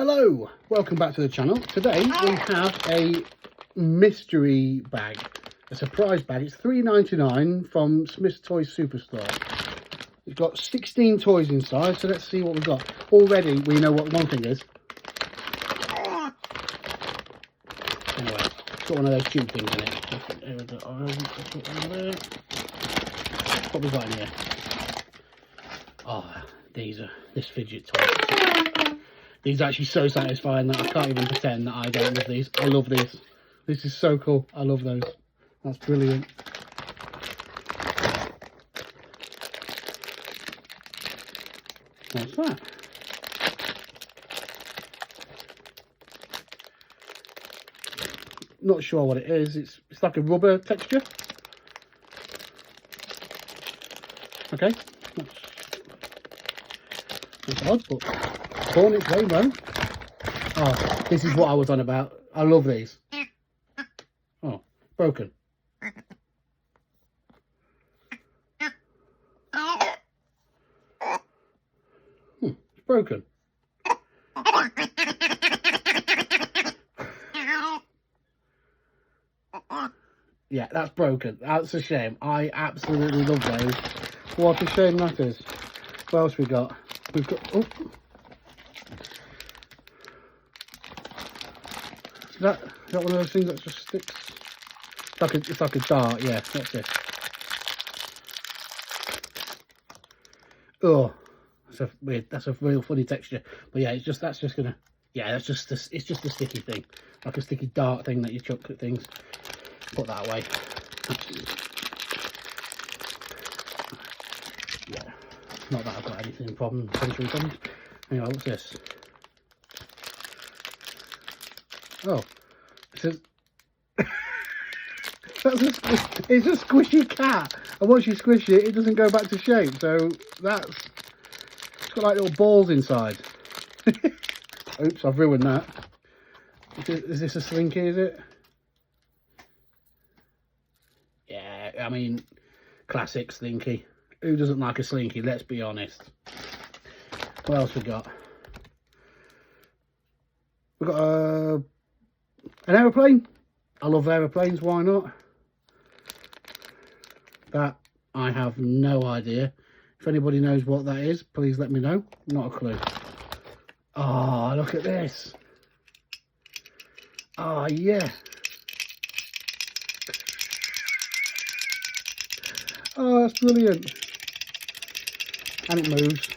Hello, welcome back to the channel. Today we have a mystery bag, a surprise bag. It's $3.99 from Smith's Toys Superstore. It's got 16 toys inside, so let's see what we've got. Already we know what one thing is. Anyway, it's got one of those tube things in it. What we got in here? Oh, this fidget toy. These are actually so satisfying that I can't even pretend that I don't love these. I love these. This is so cool. I love those. That's brilliant. What's that? Not sure what it is. It's like a rubber texture. Okay. That's odd, but born its way though. Oh, this is what I was on about. I love these. Oh, broken. It's broken. Yeah, that's broken. That's a shame. I absolutely love those. What a shame that is. What else we got? We've got... Oh. Is that one of those things that just sticks? It's like a dart, yeah, that's it. Oh, that's a real funny texture. But yeah, it's just it's just a sticky thing. Like a sticky dart thing that you chuck at things. Put that away. Yeah. Not that I've got anything sensory problems. Anyway, what's this? Oh, it says it's a squishy cat, and once you squish it, it doesn't go back to shape. So it's got like little balls inside. Oops, I've ruined that. Is this a slinky? Is it? Yeah, I mean, classic slinky. Who doesn't like a slinky? Let's be honest. What else we got? We've got an aeroplane. I love aeroplanes, why not? That, I have no idea. If anybody knows what that is, please let me know. Not a clue. Oh, look at this. Oh, yeah. Oh, that's brilliant. And it moves.